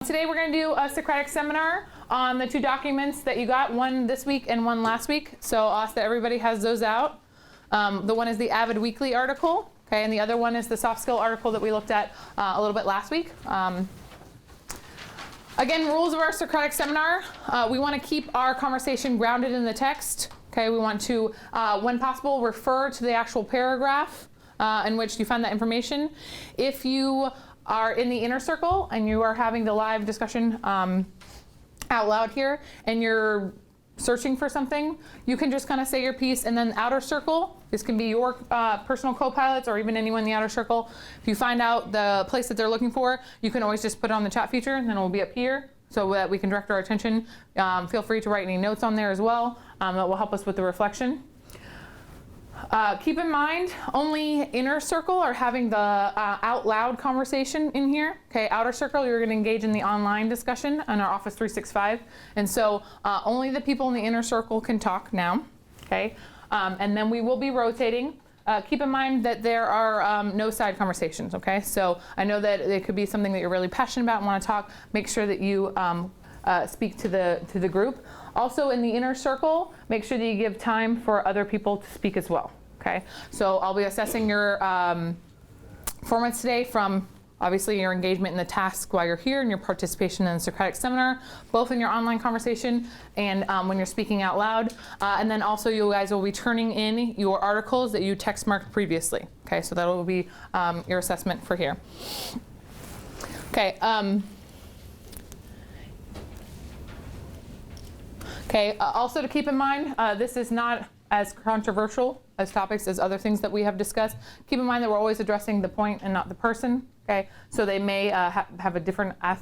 Today we're going to do a Socratic seminar on the two documents that you got, one this week and one last week. So I'll ask that everybody has those out. The one is the Avid Weekly article, okay, and the other one is the soft skill article that we looked at a little bit last week. Again, rules of our Socratic seminar. We want to keep our conversation grounded in the text. Okay, we want to, when possible, refer to the actual paragraph in which you find that information. If you are in the inner circle and you are having the live discussion out loud here and you're searching for something, you can just kind of say your piece, and then outer circle, this can be your personal co-pilots or even anyone in the outer circle. If you find out the place that they're looking for, you can always just put it on the chat feature and then it will be up here so that we can direct our attention. Feel free to write any notes on there as well. That will help us with the reflection. Keep in mind, only inner circle are having the out loud conversation in here. Okay, outer circle, you're going to engage in the online discussion on our Office 365. And so only the people in the inner circle can talk now. Okay, and then we will be rotating. Keep in mind that there are no side conversations. Okay, so I know that it could be something that you're really passionate about and want to talk. Make sure that you speak to the group. Also in the inner circle, make sure that you give time for other people to speak as well. Okay, so I'll be assessing your performance today from obviously your engagement in the task while you're here and your participation in the Socratic seminar, both in your online conversation and when you're speaking out loud. And then also you guys will be turning in your articles that you text marked previously. Okay, so that will be your assessment for here. Okay. Also to keep in mind, this is not as controversial as topics as other things that we have discussed. Keep in mind that we're always addressing the point and not the person. Okay, so they may have a different line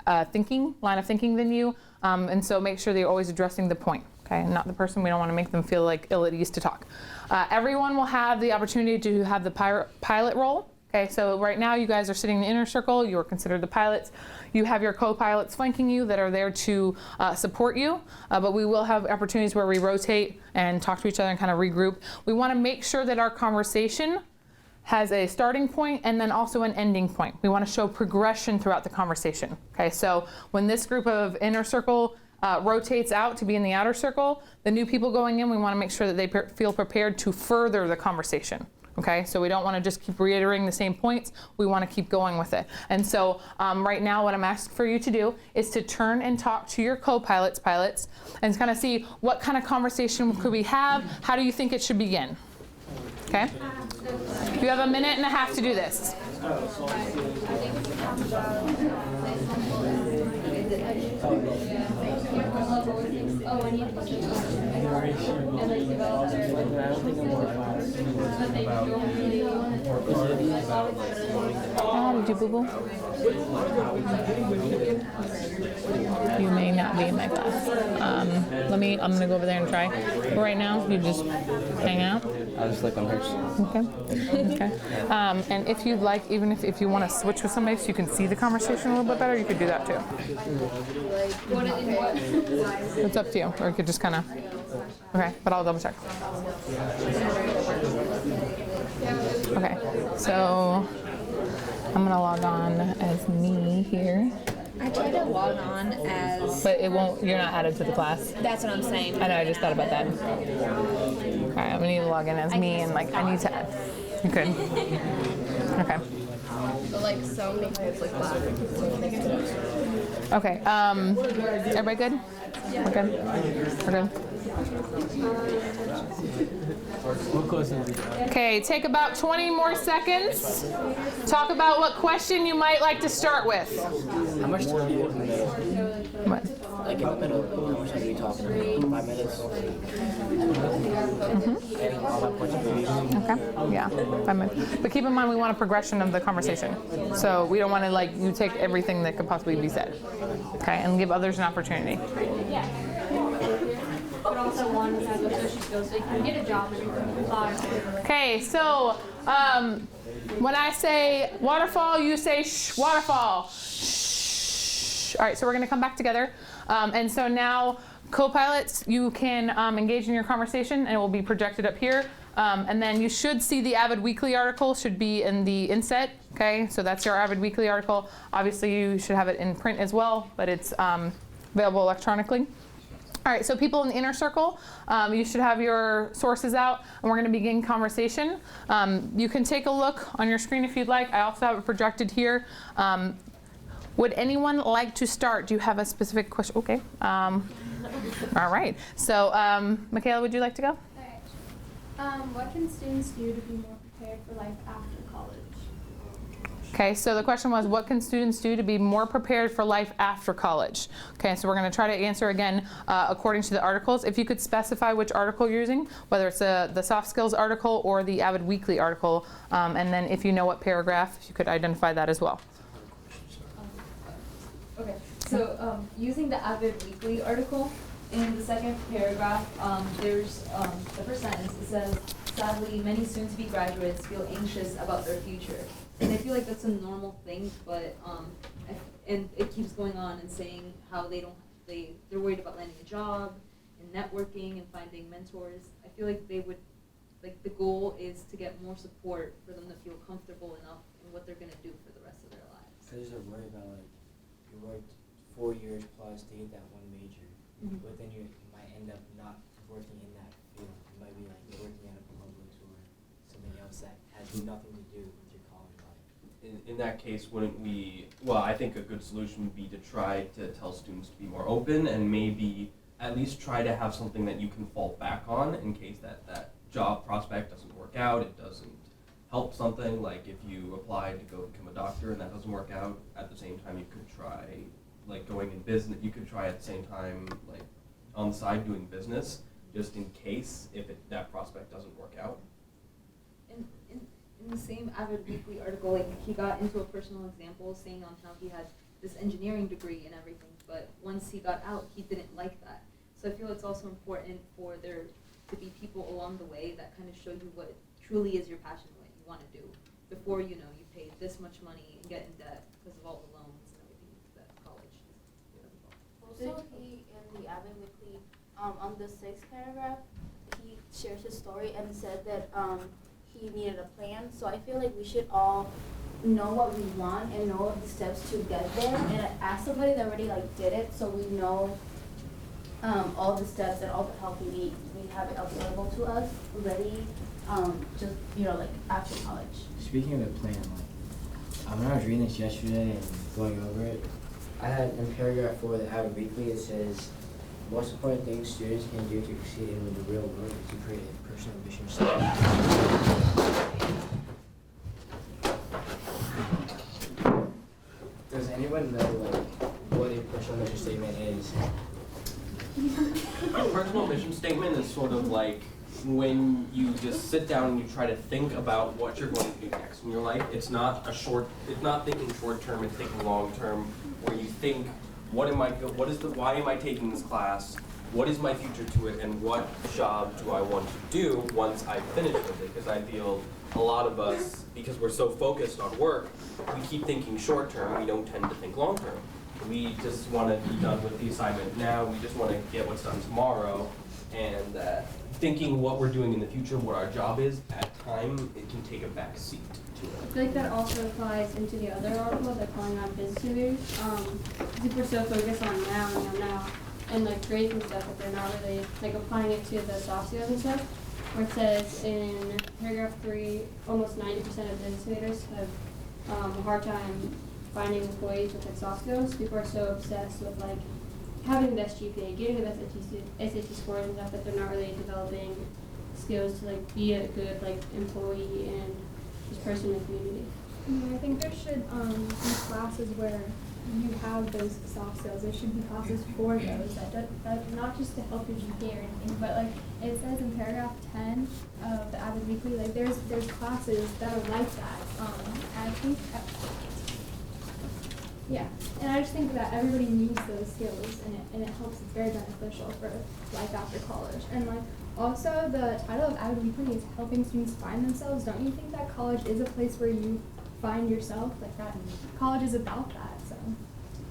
of thinking than you, and so make sure that you're always addressing the point. Okay, and not the person. We don't want to make them feel like ill at ease to talk. Everyone will have the opportunity to have the pilot role. Okay, so right now you guys are sitting in the inner circle. You are considered the pilots. You have your co-pilots flanking you that are there to support you, but we will have opportunities where we rotate and talk to each other and kind of regroup. We want to make sure that our conversation has a starting point and then also an ending point. We want to show progression throughout the conversation. Okay, so when this group of inner circle rotates out to be in the outer circle, the new people going in, we want to make sure that they feel prepared to further the conversation. Okay, so we don't want to just keep reiterating the same points. We want to keep going with it. And so right now what I'm asking for you to do is to turn and talk to your co-pilots, and kind of see what kind of conversation could we have. How do you think it should begin? Okay? You have a minute and a half to do this. Did you boo-boo? You may not be in my class. I'm gonna go over there and try. But right now, you just hang out. I'll just look on hers. Okay. Okay. And if you'd like, even if you want to switch with somebody so you can see the conversation a little bit better, you could do that too. It's up to you, or you could just kind of. Okay, but I'll double check. Okay, so I'm gonna log on as me here. I tried to log on as... But it won't, you're not added to the class. That's what I'm saying. I know, I just thought about that. Okay, I'm gonna need to log in as me and like, I need to add. You could. Okay. But like so many times like that. Okay, everybody good? Yeah. We're good? We're good? Okay, take about 20 more seconds. Talk about what question you might like to start with. How much time are you looking at? What? Like in the middle, how much time are you talking? 5 minutes? And all my points of view. Okay, yeah, 5 minutes. But keep in mind we want a progression of the conversation. So we don't want to like, you take everything that could possibly be said. Okay, and give others an opportunity. Yeah. But also one has a social skills so you can get a job and you can apply. Okay, so when I say waterfall, you say shh, waterfall. Shh. All right, so we're going to come back together. And so now, co-pilots, you can engage in your conversation and it will be projected up here. And then you should see the Avid Weekly article should be in the inset, okay? So that's your Avid Weekly article. Obviously, you should have it in print as well, but it's available electronically. All right, so people in the inner circle, you should have your sources out, and we're going to begin conversation. You can take a look on your screen if you'd like. I also have it projected here. Would anyone like to start? Do you have a specific question? Okay. All right. So, Michaela, would you like to go? What can students do to be more prepared for life after college? Okay, so the question was, what can students do to be more prepared for life after college? Okay, so we're going to try to answer again according to the articles. If you could specify which article you're using, whether it's the soft skills article or the Avid Weekly article, and then if you know what paragraph, you could identify that as well. Okay, so using the Avid Weekly article, in the second paragraph, there's the first sentence. It says, sadly, many soon-to-be graduates feel anxious about their future. And I feel like that's a normal thing, but and it keeps going on and saying how they're worried about landing a job and networking and finding mentors. I feel like they would, like the goal is to get more support for them to feel comfortable enough in what they're gonna do for the rest of their lives. Because they're worried about, like, you worked 4 years plus to get that one major, but then you might end up not working in that field. You might be like working at a Publix or something else that has nothing to do with your college life. In that case, wouldn't we, well, I think a good solution would be to try to tell students to be more open and maybe at least try to have something that you can fall back on in case that job prospect doesn't work out, it doesn't help something, like if you apply to go become a doctor and that doesn't work out, at the same time you could try like going in business, you could try at the same time like on the side doing business, just in case if that prospect doesn't work out. In the same Avid Weekly article, like he got into a personal example saying on how he had this engineering degree and everything, but once he got out, he didn't like that. So I feel it's also important for there to be people along the way that kind of show you what truly is your passion, what you want to do, before you pay this much money and get in debt because of all the loans and everything that college is. Also, he in the Avid Weekly, on the 6th paragraph, he shares his story and said that he needed a plan. So I feel like we should all know what we want and know the steps to get there, and ask somebody that already did it, so we know all the steps and all the help we need. We have it available to us ready, just after college. Speaking of the plan, when I was reading this yesterday and going over it, I had in paragraph 4 of the Avid Weekly, it says, most important thing students can do to succeed in the real world is to create a personal mission statement. Does anyone know what a personal mission statement is? A personal mission statement is sort of like when you just sit down and you try to think about what you're going to do next in your life. It's not thinking short term, it's thinking long term, where you think, why am I taking this class? What is my future to it, and what job do I want to do once I finish with it? Because I feel a lot of us, because we're so focused on work, we keep thinking short term, we don't tend to think long term. We just want to be done with the assignment now, we just want to get what's done tomorrow, and thinking what we're doing in the future, what our job is, at time, it can take a back seat to it. I feel like that also applies into the other article, like calling on business leaders. If we're so focused on now, and grades and stuff, that they're not really applying it to the soft skills and stuff. Where it says in paragraph 3, almost 90% of business leaders have a hard time finding employees with soft skills. People are so obsessed with having the best GPA, getting the best SAT scores and stuff, that they're not really developing skills to be a good employee and just person in the community. I think there should be classes where you have those soft skills. There should be classes for those that not just to help your GPA or anything, but it says in paragraph 10 of the Avid Weekly, there's classes that are like that. And I think, and I just think that everybody needs those skills, and it helps. It's very beneficial for life after college. And also the title of Avid Weekly is helping students find themselves. Don't you think that college is a place where you find yourself? That college is about that. So.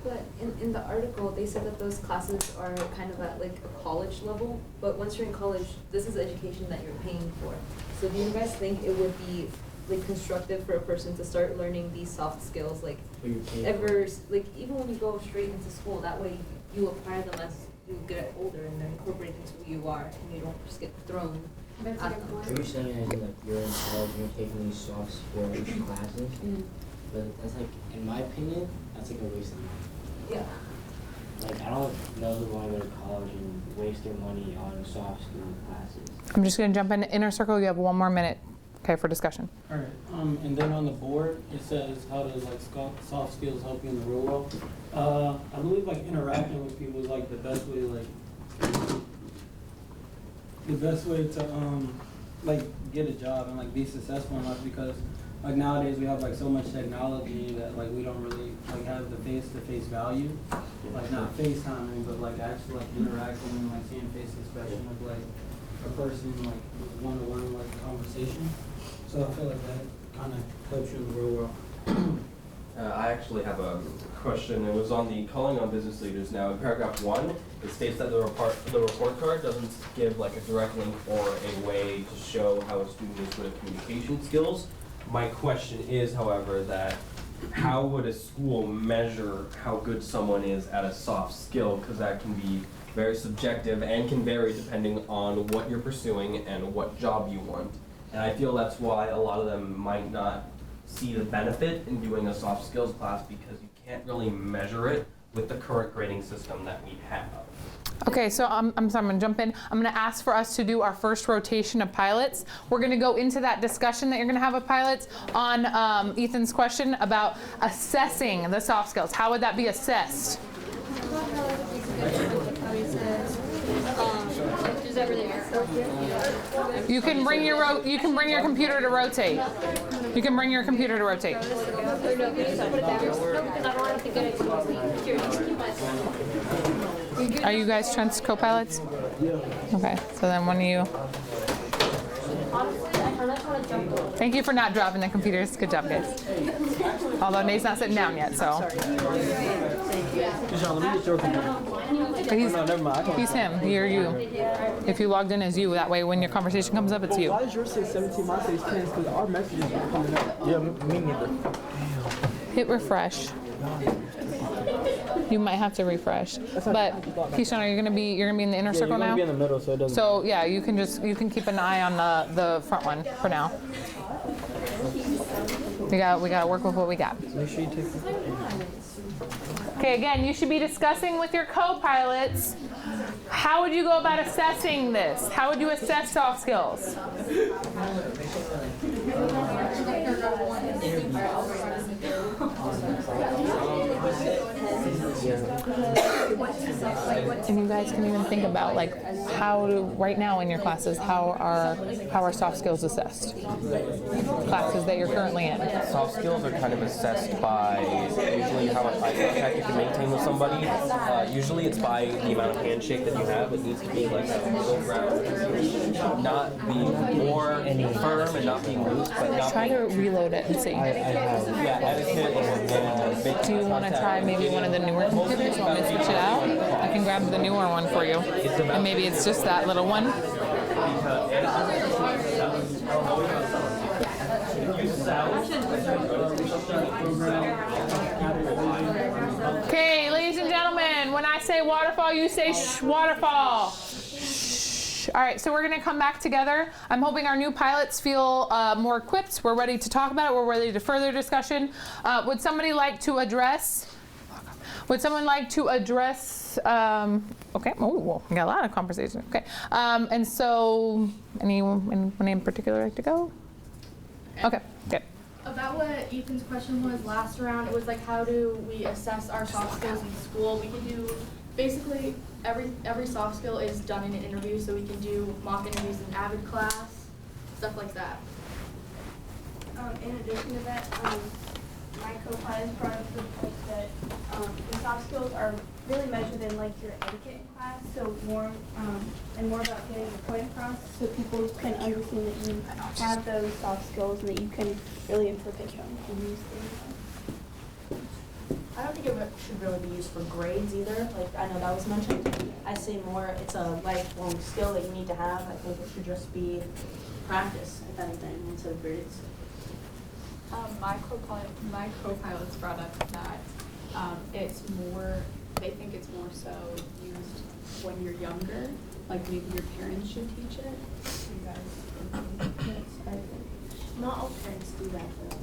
But in the article, they said that those classes are kind of at like a college level, but once you're in college, this is education that you're paying for. So do you guys think it would be like constructive for a person to start learning these soft skills like like even when you go straight into school, that way you apply them as you get older and they're incorporated into who you are and you don't just get thrown That's at a good them. point. Are you saying that like you're in college and you're taking these soft skills classes? But that's like, in my opinion, that's like a waste of money. Yeah. Like, I don't know who want to go to college and waste their money on soft skill classes. I'm just going to jump into inner circle. You have 1 more minute, okay, for discussion. All right, and then on the board, it says how does like soft skills help you in the real world? I believe like interacting with people is like the best way to like get a job and like be successful in life, because like nowadays we have like so much technology that like we don't really like have the face-to-face value, like not FaceTiming, but like actually like interacting and like seeing face expression of like a person like one-to-one like conversation. So I feel like that kind of helps you in the real world. I actually have a question. It was on the calling on business leaders. Now, in paragraph 1, it states that the report card doesn't give like a direct link or a way to show how a student is good at communication skills. My question is, however, that how would a school measure how good someone is at a soft skill? Because that can be very subjective and can vary depending on what you're pursuing and what job you want. And I feel that's why a lot of them might not see the benefit in doing a soft skills class, because you can't really measure it with the current grading system that we have. Okay, so I'm sorry, I'm gonna jump in. I'm gonna ask for us to do our first rotation of pilots. We're gonna go into that discussion that you're gonna have with pilots on Ethan's question about assessing the soft skills. How would that be assessed? You can bring your computer to rotate. You can bring your computer to rotate. Are you guys Trent's co-pilots? Yeah. Okay, so then one of you. Thank you for not dropping the computers. Good job, guys. Although Nate's not sitting down yet, so. Let me get your computer. But he's him. You're you. If you logged in as you, that way when your conversation comes up, it's you. Why does yours say 17, mine says 10? Because our messages are coming up. Yeah, me neither. Hit refresh. You might have to refresh. But Keyshawn, you're gonna be in the inner circle now? You're gonna be in the middle, so it doesn't. So yeah, you can keep an eye on the front one for now. We gotta work with what we got. Make sure you take Okay, again, you should be discussing with your co-pilots, how would you go about assessing this? How would you assess soft skills? And you guys can even think about like right now in your classes, how are soft skills assessed? Classes that you're currently in. Soft skills are kind of assessed by usually how much eye contact you can maintain with somebody. Usually it's by the amount of handshake that you have. It needs to be like a middle ground, not being more firm and not being loose, but not. Try to reload it and see. Yeah, etiquette and Do you want to try maybe one of the newer computers? You want me to switch it out? I can grab the newer one for you. And maybe it's just that little one. Okay, ladies and gentlemen, when I say waterfall, you say shh, waterfall. Shh. All right, so we're gonna come back together. I'm hoping our new pilots feel more equipped. We're ready to talk about it. We're ready to further discussion. Would somebody like to address? Would someone like to address? Okay. Oh, well, we got a lot of conversation. Okay. And so, anyone in particular like to go? Okay. Good. About what Ethan's question was last round, it was like, how do we assess our soft skills in school? We can do basically every soft skill is done in an interview, so we can do mock interviews in Avid class, stuff like that. In addition to that, my co-pilot brought up the point that the soft skills are really measured in like your etiquette in class, so more about getting the point across, so people can understand that you have those soft skills and that you can really interpret them and use them. I don't think it should really be used for grades either. Like, I know that was mentioned. I say more, it's a lifelong skill that you need to have. I think it should just be practice, if anything, instead of grades. My co-pilots brought up that it's more, they think it's more so used when you're younger, like maybe your parents should teach it. You guys? Not all parents do that though.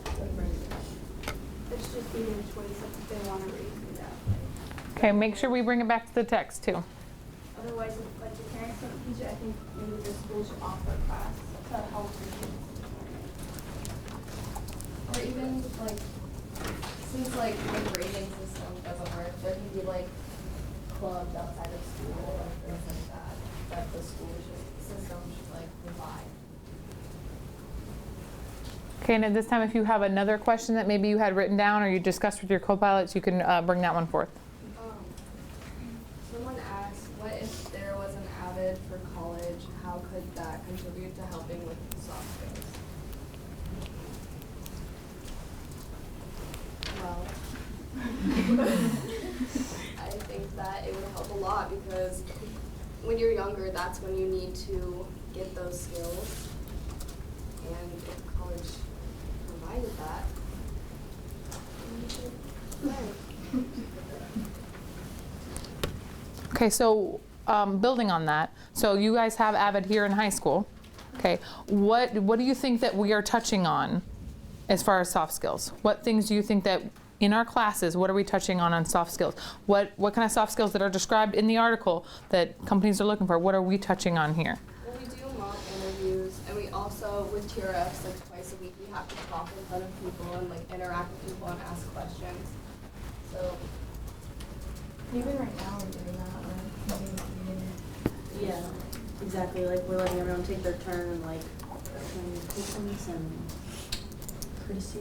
It's just be their choice if they want to raise it that way. Okay, make sure we bring it back to the text too. Otherwise, if like the parents don't teach it, I think maybe the school should offer a class to help the kids learn it. Or even like, since like the grading system doesn't work, there can be like clubs outside of school or things like that the school system should like provide. Okay, and at this time, if you have another question that maybe you had written down or you discussed with your co-pilots, you can bring that one forth. Someone asked, what if there was an AVID for college? How could that contribute to helping with soft skills? Well, I think that it would help a lot because when you're younger, that's when you need to get those skills. And if college provided that, then you should learn. Okay, so building on that, so you guys have AVID here in high school. Okay, what do you think that we are touching on as far as soft skills? What things do you think that in our classes, what are we touching on soft skills? What kind of soft skills that are described in the article that companies are looking for, what are we touching on here? Well, we do mock interviews, and we also, with TRFs, like twice a week, we have to talk in front of people and like interact with people and ask questions. So even right now we're doing that, Yeah, exactly. Like, we're letting everyone take their turn and like showing patience and courtesy.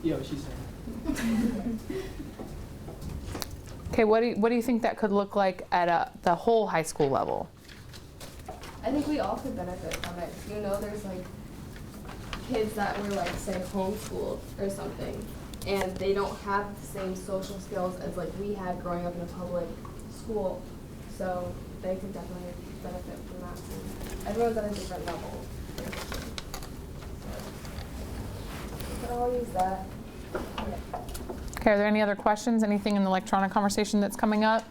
Yeah, what she said. Okay, what do you think that could look like at the whole high school level? I think we all could benefit from it. You know, there's like kids that were like, say, homeschooled or something, and they don't have the same social skills as like we had growing up in a public school. So they could definitely benefit from that too. Everyone's at a different level. So I'll use that. Okay, are there any other questions? Anything in the electronic conversation that's coming up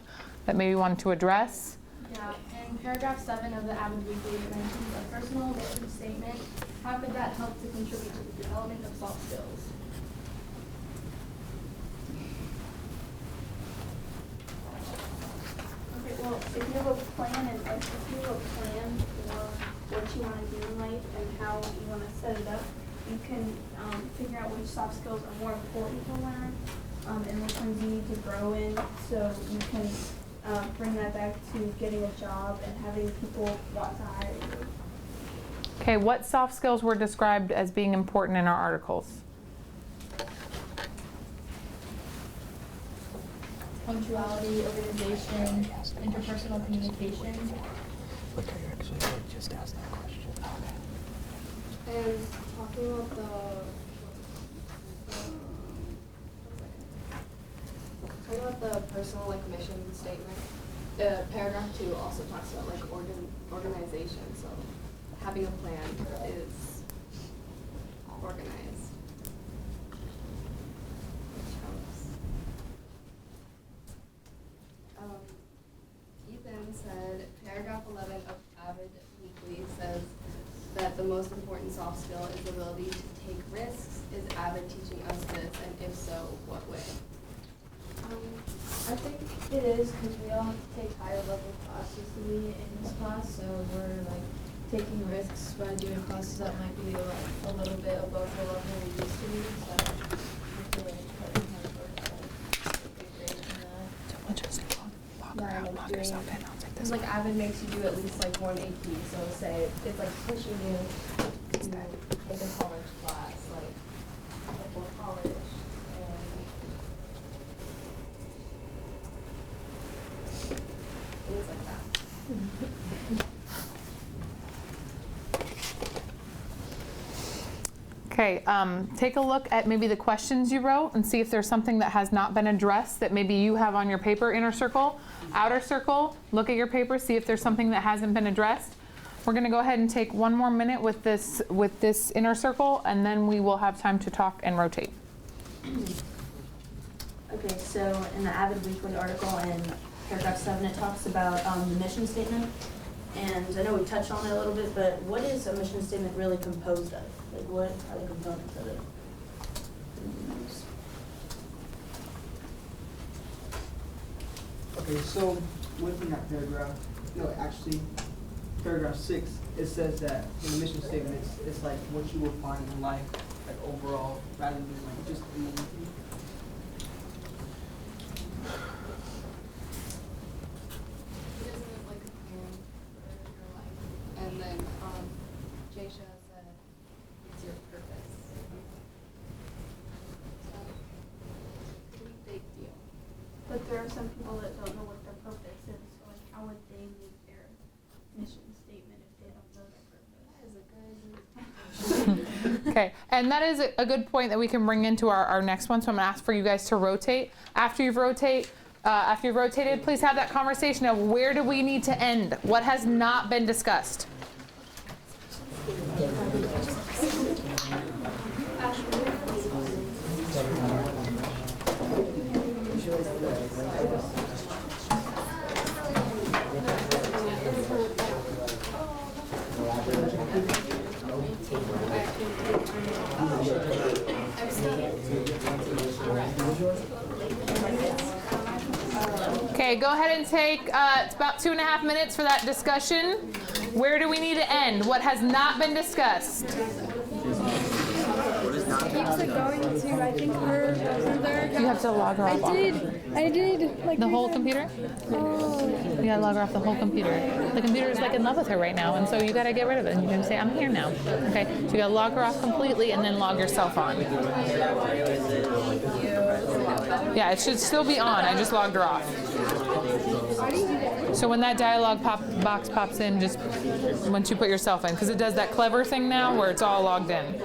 that maybe you wanted to address? Yeah, in paragraph 7 of the AVID Weekly, it mentions a personal vision statement. How could that help to contribute to the development of soft skills? Okay, well, if you have a plan and like if you have a plan for what you want to do in life and how you want to set it up, you can figure out which soft skills are more important to learn and which ones you need to grow in, so you can bring that back to getting a job and having people want to hire you. Okay, what soft skills were described as being important in our articles? Punctuality, organization, interpersonal communication. Okay, actually, I just asked that question. And talking about the personal like mission statement, paragraph 2 also talks about like organization. So having a plan is organized, which helps. Ethan said paragraph 11 of AVID Weekly says that the most important soft skill is the ability to take risks. Is AVID teaching us this, and if so, what way? I think it is because we all have to take higher level classes to be in this class, so we're like taking risks by doing classes that might be like a little bit above the level we used to be. So I feel like putting hard work to get grades in that. Yeah, like doing, because like AVID makes you do at least like one AP. So say it's like pushing you to take a college class, like before college. Things like that. Okay, take a look at maybe the questions you wrote and see if there's something that has not been addressed that maybe you have on your paper, inner circle, outer circle. Look at your paper, see if there's something that hasn't been addressed. We're going to go ahead and take one more minute with this inner circle, and then we will have time to talk and rotate. Okay, so in the Avid Weekly article in paragraph 7, it talks about the mission statement. And I know we touched on it a little bit, but what is a mission statement really composed of? Like, what are the components of it? Okay, so within that paragraph, actually, paragraph 6, it says that in the mission statement, it's like what you will find in life, like overall, rather than like just in the And then Jaysha said, it's your purpose. So, pretty big deal. But there are some people that don't know what their purpose is, so like how would they meet their mission statement if they don't know their purpose? That is a good Okay, and that is a good point that we can bring into our next one. So I'm going to ask for you guys to rotate. After you've rotated, please have that conversation of where do we need to end? What has not been discussed? Okay, go ahead and take, it's about 2.5 minutes for that discussion. Where do we need to end? What has not been discussed? Keeps it going to, I think, her. You have to log her off. I did, like. The whole computer? Oh. You gotta log her off the whole computer. The computer is like in love with her right now, and so you gotta get rid of it. And you can say, I'm here now. Okay, so you gotta log her off completely and then log yourself on. Yeah, it should still be on. I just logged her off. So when that dialog box pops in, just once you put yourself in, because it does that clever thing now where it's all logged in.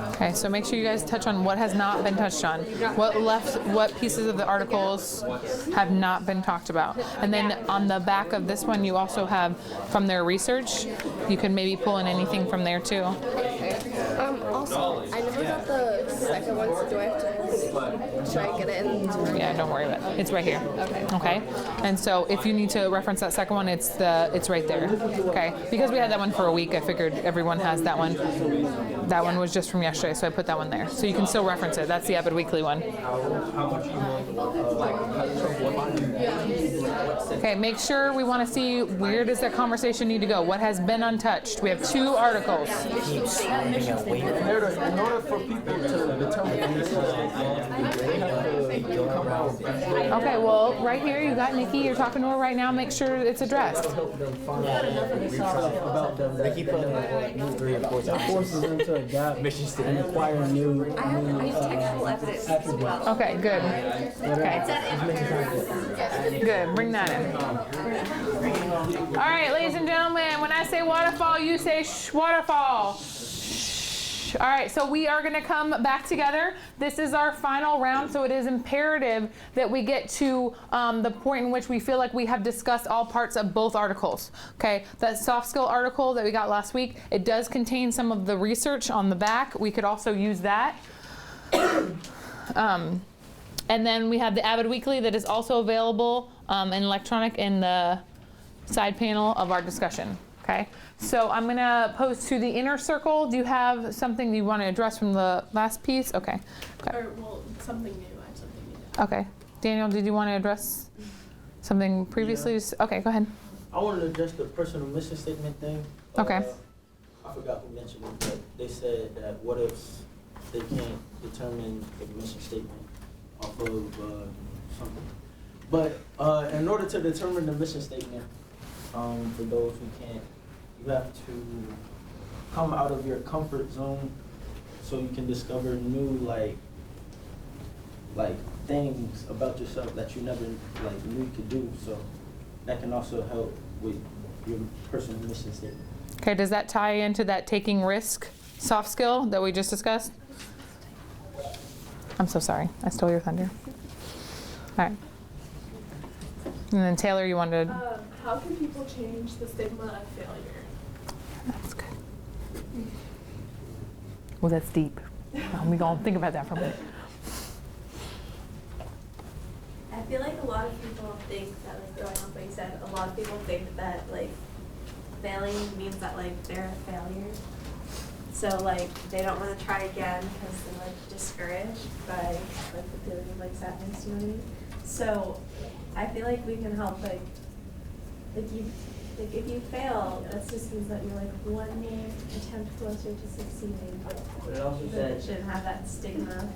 Okay, so make sure you guys touch on what has not been touched on. What pieces of the articles have not been talked about. And then on the back of this one, you also have from their research. You can maybe pull in anything from there too. Also, I never got the second one, so do I have to try and get it in? Yeah, don't worry about it. It's right here. Okay. Okay. And so if you need to reference that second one, it's right there. Okay. Because we had that one for a week, I figured everyone has that one. That one was just from yesterday, so I put that one there. So you can still reference it. That's the Avid Weekly one. Okay, make sure we want to see where does that conversation need to go. What has been untouched? We have 2 articles. In order for people to determine this, they have to come out. Okay, well, right here you got Nikki. You're talking to her right now. Make sure it's addressed. Help them find out about them. They keep putting new 3 or 4 times. Forces them to adapt and acquire new. I have textual evidence as well. Okay, good. Okay. Good, bring that in. All right, ladies and gentlemen, when I say waterfall, you say shh, waterfall. Shh. All right, so we are gonna come back together. This is our final round, so it is imperative that we get to the point in which we feel like we have discussed all parts of both articles, okay? That soft skill article that we got last week, it does contain some of the research on the back. We could also use that. And then we have the Avid Weekly that is also available in electronic in the side panel of our discussion, okay? So I'm gonna pose to the inner circle. Do you have something you want to address from the last piece? Okay. Or, well, something new. I have something new. Okay. Daniel, did you want to address something previously? Yeah. Okay, go ahead. I wanted to address the personal mission statement thing. Okay. I forgot who mentioned it, but they said that what if they can't determine the mission statement off of something. But in order to determine the mission statement, for those who can't, you have to come out of your comfort zone so you can discover new like things about yourself that you never like knew you could do. So that can also help with your personal mission statement. Okay, does that tie into that taking risk soft skill that we just discussed? I'm so sorry, I stole your thunder. All right. And then Taylor, you wanted. How can people change the stigma of failure? That's good. Well, that's deep. We're gonna think about that for a minute. I feel like a lot of people think that, like, going off what you said, a lot of people think that, like, failing means that, like, they're a failure. So, like, they don't want to try again because they're, like, discouraged by, like, the feeling of, like, sadness, you know what I mean? So, I feel like we can help, like if you fail, that just means that you're, like, one more attempt closer to succeeding. But it also That said, it shouldn't have that stigma.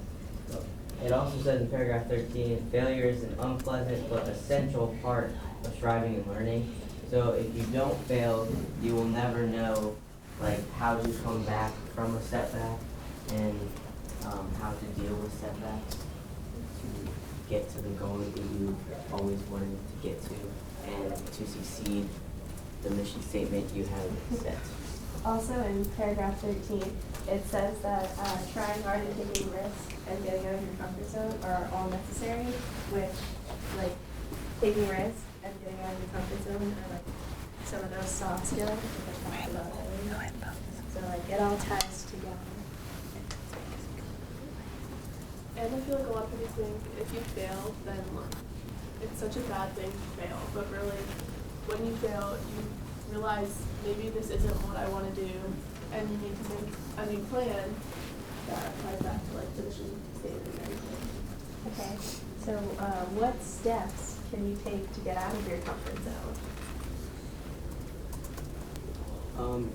it also says in paragraph 13, failure is an unpleasant but essential part of striving and learning. So if you don't fail, you will never know like how to come back from a setback and how to deal with setbacks to get to the goal that you always wanted to get to and to succeed the mission statement you have set. Also in paragraph 13, it says that trying hard and taking risks and getting out of your comfort zone are all necessary, which, like, taking risks and getting out of your comfort zone are, like, some of those soft skills that I talked about earlier. So, like, it all ties together. And I feel like a lot of people think if you fail, then like, it's such a bad thing to fail. But really, when you fail, you realize maybe this isn't what I want to do, and you need to make a new plan that ties back to like the mission statement and everything. Okay, so what steps can you take to get out of your comfort zone?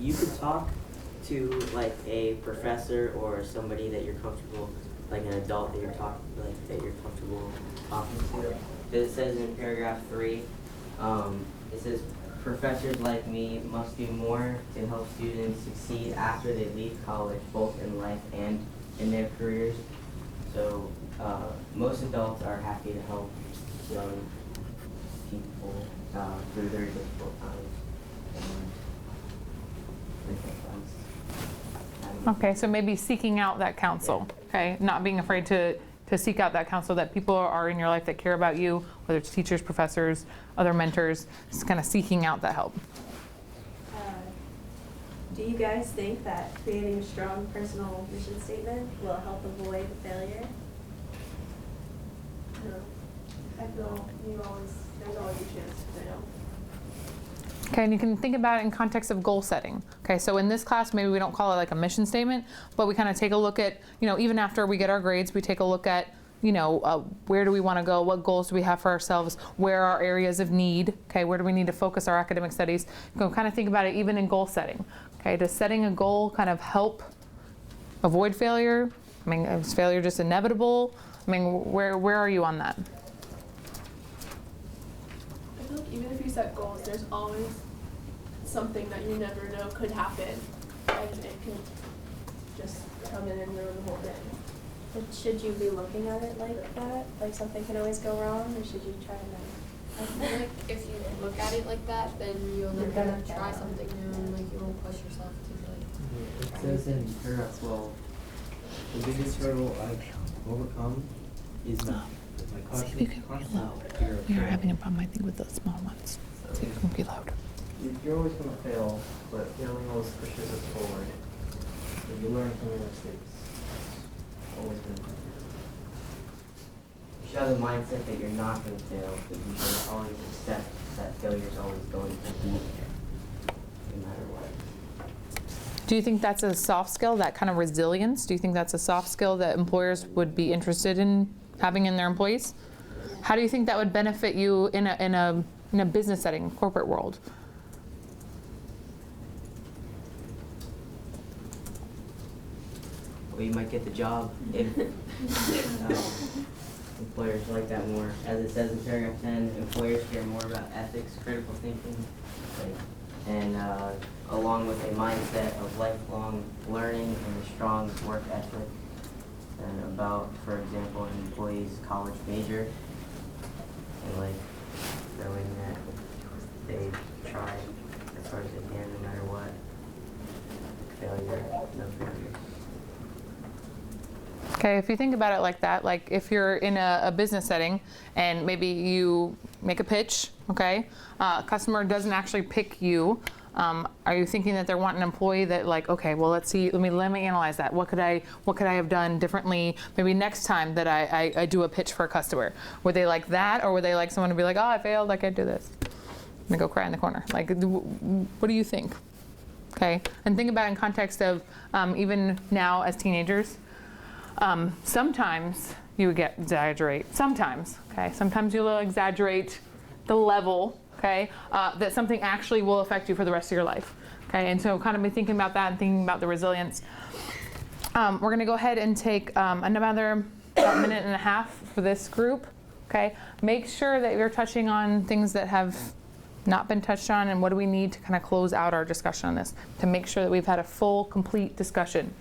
You could talk to like a professor or somebody that you're comfortable, like an adult that you're comfortable talking to. Because it says in paragraph 3, it says professors like me must do more to help students succeed after they leave college, both in life and in their careers. So most adults are happy to help young people through their difficult times. Okay, so maybe seeking out that counsel, okay? Not being afraid to seek out that counsel, that people are in your life that care about you, whether it's teachers, professors, other mentors, just kind of seeking out that help. Do you guys think that creating a strong personal mission statement will help avoid failure? No, I feel there's always a chance to fail. Okay, and you can think about it in context of goal setting. Okay, so in this class, maybe we don't call it like a mission statement, but we kind of take a look at, even after we get our grades, we take a look at, where do we want to go? What goals do we have for ourselves? Where are areas of need? Okay, where do we need to focus our academic studies? You can kind of think about it even in goal setting. Okay, does setting a goal kind of help avoid failure? I mean, is failure just inevitable? I mean, where are you on that? I feel like even if you set goals, there's always something that you never know could happen, and it can just come in and ruin the whole thing. But should you be looking at it like that? Like something can always go wrong, or should you try to I feel like if you look at it like that, then you'll You're never gonna try fail. something new and like you won't push yourself to like. It says in paragraph 12, the biggest hurdle I've overcome is my constant fear of failing. a problem, I think, with the small ones. See if it can be loud. You're always going to fail, but failing always pushes us forward. And you learn from your mistakes. It's always been important. You should have the mindset that you're not going to fail, but you should always accept that failure is always going to be there, no matter what. Do you think that's a soft skill, that kind of resilience? Do you think that's a soft skill that employers would be interested in having in their employees? How do you think that would benefit you in a business setting, corporate world? Well, you might get the job if employers like that more. As it says in paragraph 10, employers care more about ethics, critical thinking, like and along with a mindset of lifelong learning and a strong work ethic, and about, for example, an employee's college major, and like showing that they try as hard as they can no matter what. Failure, no failure. Okay, if you think about it like that, like if you're in a business setting and maybe you make a pitch, okay, customer doesn't actually pick you, are you thinking that they're wanting an employee that like, okay, well let's see, let me analyze that. What could I have done differently maybe next time that I do a pitch for a customer? Would they like that, or would they like someone to be like, oh, I failed, I can't do this, and go cry in the corner? Like, what do you think? Okay, and think about it in context of even now as teenagers. Sometimes you would exaggerate. Sometimes, okay. Sometimes you'll exaggerate the level, okay, that something actually will affect you for the rest of your life, okay. And so, kind of be thinking about that and thinking about the resilience. We're going to go ahead and take another minute and a half for this group, okay. Make sure that you're touching on things that have not been touched on, and what do we need to kind of close out our discussion on this to make sure that we've had a full, complete discussion.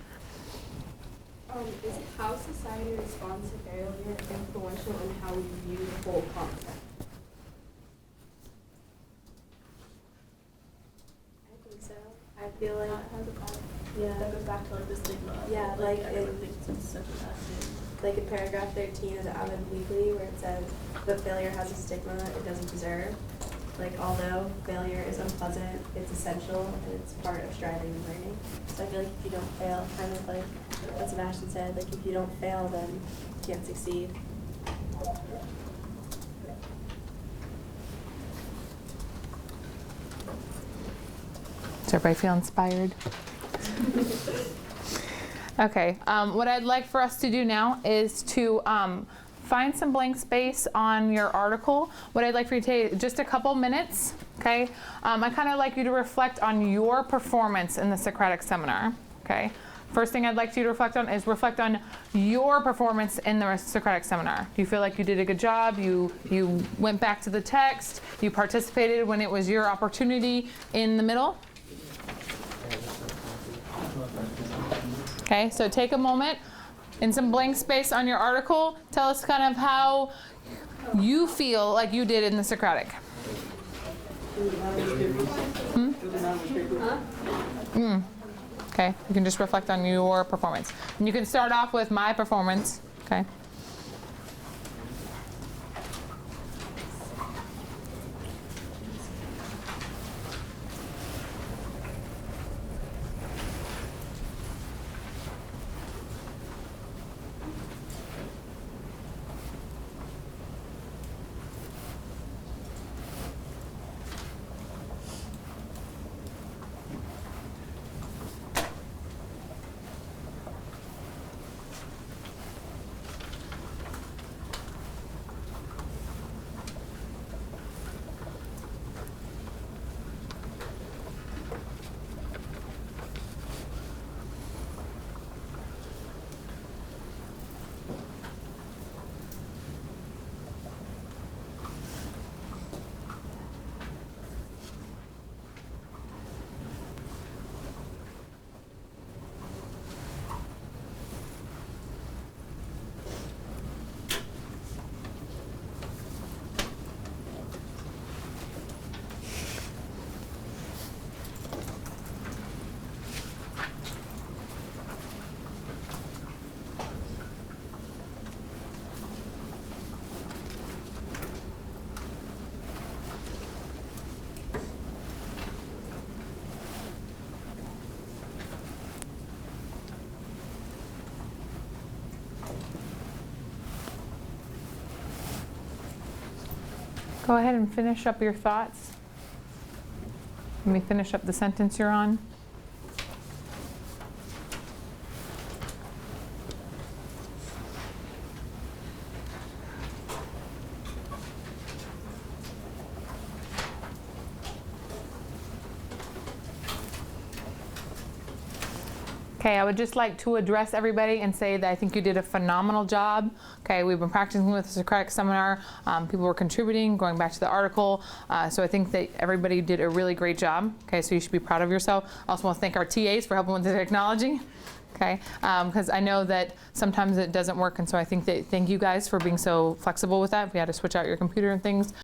Is how society responds to failure influential in how we view the whole concept? I think so. I feel like That goes back to like the stigma. Yeah, like everyone in- thinks it's such a bad thing. like in paragraph 13 of the Avid Weekly, where it says, "But failure has a stigma it doesn't deserve." Like, although failure is unpleasant, it's essential and it's part of striving and learning. So I feel like if you don't fail, kind of like what Sebastian said, like if you don't fail, then you can't succeed. Does everybody feel inspired? Okay, what I'd like for us to do now is to find some blank space on your article. What I'd like for you to take just a couple minutes, okay? I kind of like you to reflect on your performance in the Socratic seminar, okay? First thing I'd like you to reflect on is reflect on your performance in the Socratic seminar. Do you feel like you did a good job? You went back to the text? You participated when it was your opportunity in the middle? Okay, so take a moment in some blank space on your article. Tell us kind of how you feel like you did in the Socratic. Okay, you can just reflect on your performance. And you can start off with my performance, okay? Go ahead and finish up your thoughts. Let me finish up the sentence you're on. Okay, I would just like to address everybody and say that I think you did a phenomenal job. Okay, we've been practicing with the Socratic seminar. People were contributing, going back to the article. So I think that everybody did a really great job. Okay, so you should be proud of yourself. I also want to thank our TAs for helping with the technology. Okay, because I know that sometimes it doesn't work, and so I think that thank you guys for being so flexible with that. If we had to switch out your computer and things.